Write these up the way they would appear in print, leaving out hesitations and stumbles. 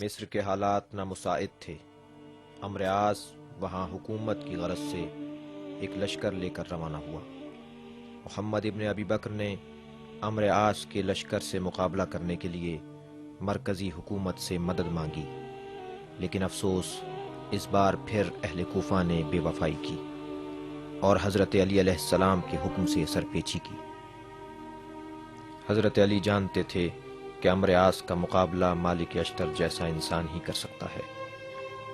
مصر کے حالات نامساعد تھے۔ امر عاص وہاں حکومت کی غرض سے ایک لشکر لے کر روانہ ہوا۔ محمد ابن ابی بکر نے امر عاص کے لشکر سے مقابلہ کرنے کے لیے مرکزی حکومت سے مدد مانگی، لیکن افسوس اس بار پھر اہل کوفہ نے بے وفائی کی اور حضرت علی علیہ السلام کے حکم سے سرپیچی کی۔ حضرت علی جانتے تھے کہ امر عاص کا مقابلہ مالک اشتر جیسا انسان ہی کر سکتا ہے،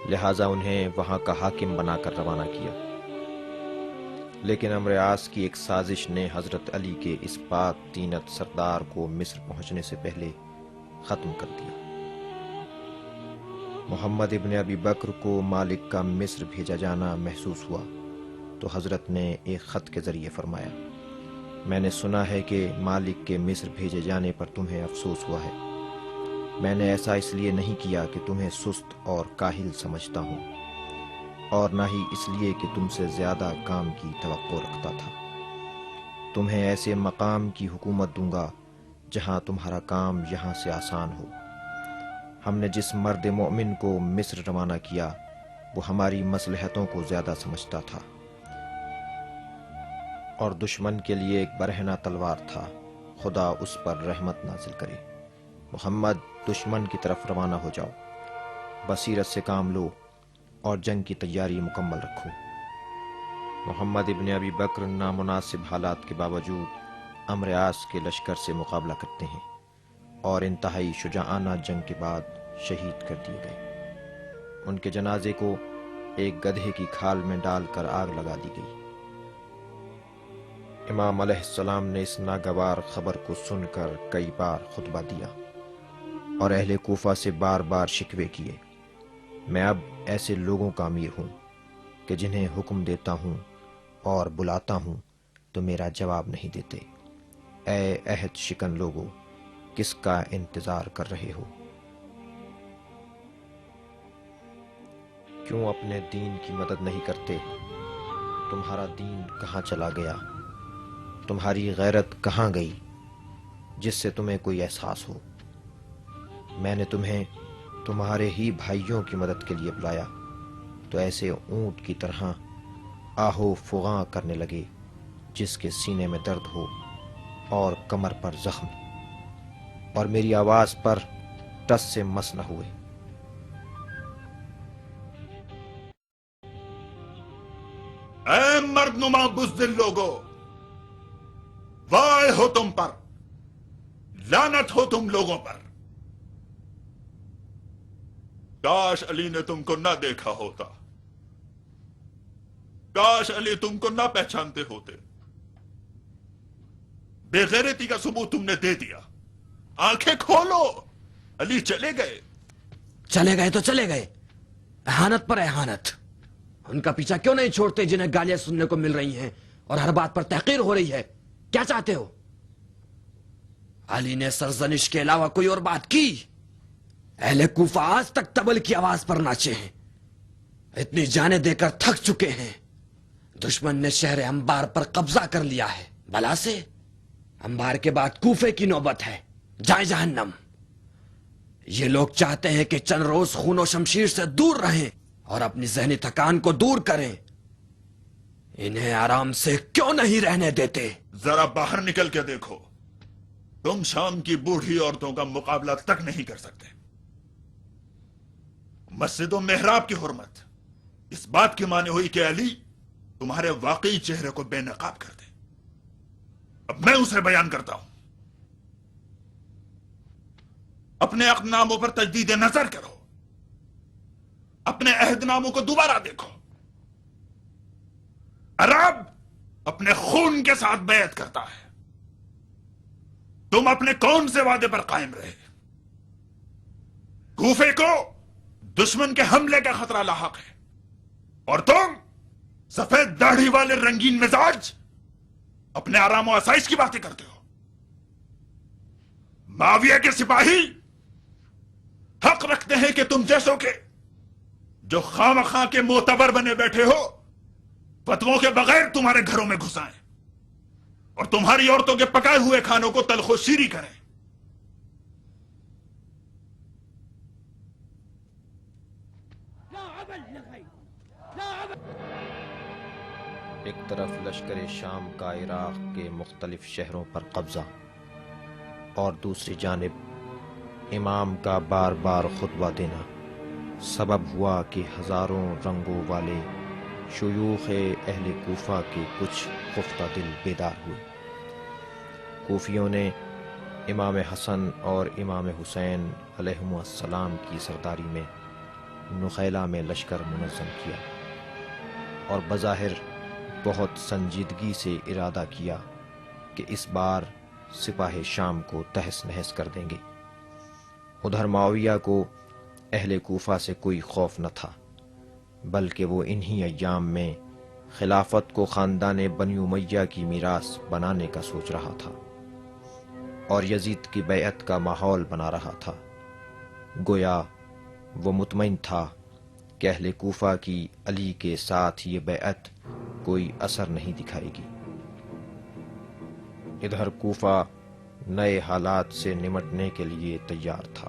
لہٰذا انہیں وہاں کا حاکم بنا کر روانہ کیا۔ لیکن امر عاص کی ایک سازش نے حضرت علی کے اس پاک طینت سردار کو مصر پہنچنے سے پہلے ختم کر دیا۔ محمد ابن ابی بکر کو مالک کا مصر بھیجا جانا محسوس ہوا تو حضرت نے ایک خط کے ذریعے فرمایا، میں نے سنا ہے کہ مالک کے مصر بھیجے جانے پر تمہیں افسوس ہوا ہے۔ میں نے ایسا اس لیے نہیں کیا کہ تمہیں سست اور کاہل سمجھتا ہوں، اور نہ ہی اس لیے کہ تم سے زیادہ کام کی توقع رکھتا تھا۔ تمہیں ایسے مقام کی حکومت دوں گا جہاں تمہارا کام یہاں سے آسان ہو۔ ہم نے جس مرد مومن کو مصر روانہ کیا وہ ہماری مصلحتوں کو زیادہ سمجھتا تھا، اور دشمن کے لیے ایک برہنہ تلوار تھا، خدا اس پر رحمت نازل کرے۔ محمد، دشمن کی طرف روانہ ہو جاؤ، بصیرت سے کام لو اور جنگ کی تیاری مکمل رکھو۔ محمد ابن ابی بکر نامناسب حالات کے باوجود امر عاص کے لشکر سے مقابلہ کرتے ہیں اور انتہائی شجاعانہ جنگ کے بعد شہید کر دیے گئے۔ ان کے جنازے کو ایک گدھے کی کھال میں ڈال کر آگ لگا دی گئی۔ امام علیہ السلام نے اس ناگوار خبر کو سن کر کئی بار خطبہ دیا اور اہل کوفہ سے بار بار شکوے کیے۔ میں اب ایسے لوگوں کا امیر ہوں کہ جنہیں حکم دیتا ہوں اور بلاتا ہوں تو میرا جواب نہیں دیتے۔ اے عہد شکن لوگو، کس کا انتظار کر رہے ہو؟ کیوں اپنے دین کی مدد نہیں کرتے؟ تمہارا دین کہاں چلا گیا؟ تمہاری غیرت کہاں گئی جس سے تمہیں کوئی احساس ہو؟ میں نے تمہیں تمہارے ہی بھائیوں کی مدد کے لیے بلایا تو ایسے اونٹ کی طرح آہو فغاں کرنے لگے جس کے سینے میں درد ہو اور کمر پر زخم، اور میری آواز پر ٹس سے مس نہ ہوئے۔ اے مرد نما بزدل لوگو، وائے ہو تم پر، لعنت ہو تم لوگوں پر۔ کاش علی نے تم کو نہ دیکھا ہوتا، کاش علی تم کو نہ پہچانتے ہوتے۔ بے غیرتی کا ثبوت تم نے دے دیا۔ آنکھیں کھولو، علی چلے گئے۔ چلے گئے تو چلے گئے، احانت پر احانت۔ ان کا پیچھا کیوں نہیں چھوڑتے جنہیں گالیاں سننے کو مل رہی ہیں اور ہر بات پر تحقیر ہو رہی ہے؟ کیا چاہتے ہو؟ علی نے سرزنش کے علاوہ کوئی اور بات کی؟ اہل کوفہ آج تک طبل کی آواز پر ناچے ہیں، اتنی جانیں دے کر تھک چکے ہیں۔ دشمن نے شہر انبار پر قبضہ کر لیا ہے، بلا سے انبار کے بعد کوفے کی نوبت ہے، جائے جہنم۔ یہ لوگ چاہتے ہیں کہ چند روز خون و شمشیر سے دور رہیں اور اپنی ذہنی تھکان کو دور کریں۔ انہیں آرام سے کیوں نہیں رہنے دیتے؟ ذرا باہر نکل کے دیکھو، تم شام کی بوڑھی عورتوں کا مقابلہ تک نہیں کر سکتے۔ مسجد و محراب کی حرمت اس بات کی معنی ہوئی کہ علی تمہارے واقعی چہرے کو بے نقاب کر دے۔ اب میں اسے بیان کرتا ہوں۔ اپنے عہد ناموں پر تجدید نظر کرو، اپنے عہد ناموں کو دوبارہ دیکھو۔ عرب اپنے خون کے ساتھ بیعت کرتا ہے، تم اپنے کون سے وعدے پر قائم رہے؟ کوفے کو دشمن کے حملے کا خطرہ لاحق ہے، اور تم سفید داڑھی والے رنگین مزاج اپنے آرام و آسائش کی باتیں کرتے ہو۔ معاویہ کے سپاہی حق رکھتے ہیں کہ تم جیسوں کے جو خواہ مخواہ کے معتبر بنے بیٹھے ہو فتووں کے بغیر تمہارے گھروں میں گھسائیں اور تمہاری عورتوں کے پکائے ہوئے کھانوں کو تلخ و شیریں کریں۔ ایک طرف لشکر شام کا عراق کے مختلف شہروں پر قبضہ اور دوسری جانب امام کا بار بار خطبہ دینا سبب ہوا کہ ہزاروں رنگوں والے شیوخ اہل کوفہ کے کچھ خفتہ دل بیدار ہوئے۔ کوفیوں نے امام حسن اور امام حسین علیہم السلام کی سرداری میں نخیلہ میں لشکر منظم کیا اور بظاہر بہت سنجیدگی سے ارادہ کیا کہ اس بار سپاہ شام کو تہس نہس کر دیں گے۔ ادھر معاویہ کو اہل کوفہ سے کوئی خوف نہ تھا، بلکہ وہ انہی ایام میں خلافت کو خاندان بنی امیہ کی میراث بنانے کا سوچ رہا تھا اور یزید کی بیعت کا ماحول بنا رہا تھا۔ گویا وہ مطمئن تھا کہ اہل کوفہ کی علی کے ساتھ یہ بیعت کوئی اثر نہیں دکھائے گی۔ ادھر کوفہ نئے حالات سے نمٹنے کے لیے تیار تھا۔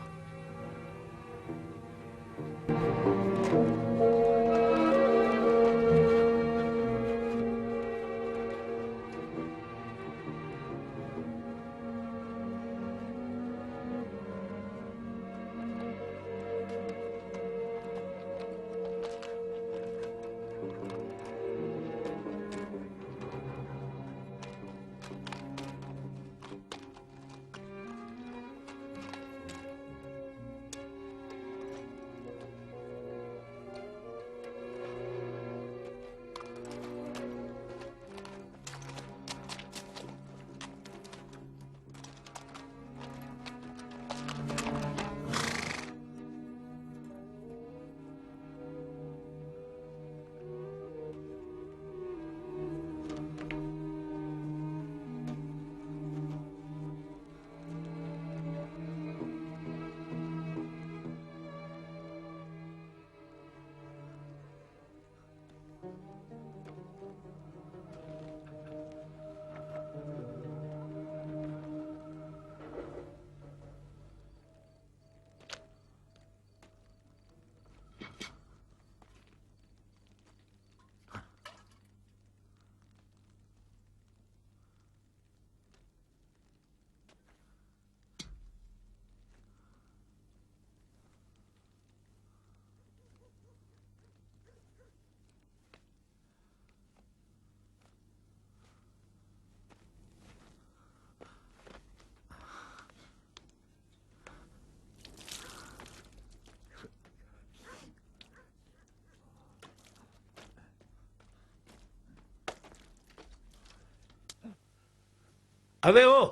ارے وہ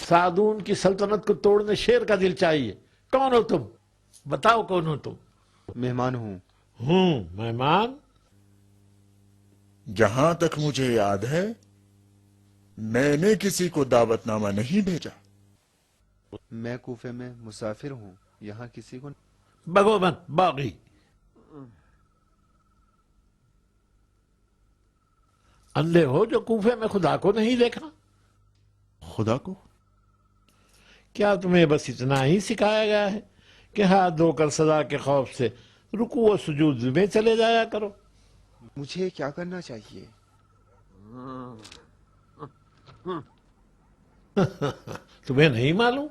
سعدون کی سلطنت کو توڑنے شیر کا دل چاہیے۔ کون ہو تم؟ بتاؤ کون ہو تم؟ مہمان ہوں۔ مہمان؟ جہاں تک مجھے یاد ہے میں نے کسی کو دعوت نامہ نہیں بھیجا۔ میں کوفے میں مسافر ہوں، یہاں کسی کو بھگومن باغی۔ اندھے ہو جو کوفے میں خدا کو نہیں دیکھا؟ خدا کو؟ کیا تمہیں بس اتنا ہی سکھایا گیا ہے کہ ہاتھ دھو کر سزا کے خوف سے رکوع و سجود میں چلے جایا کرو؟ مجھے کیا کرنا چاہیے؟ تمہیں نہیں معلوم؟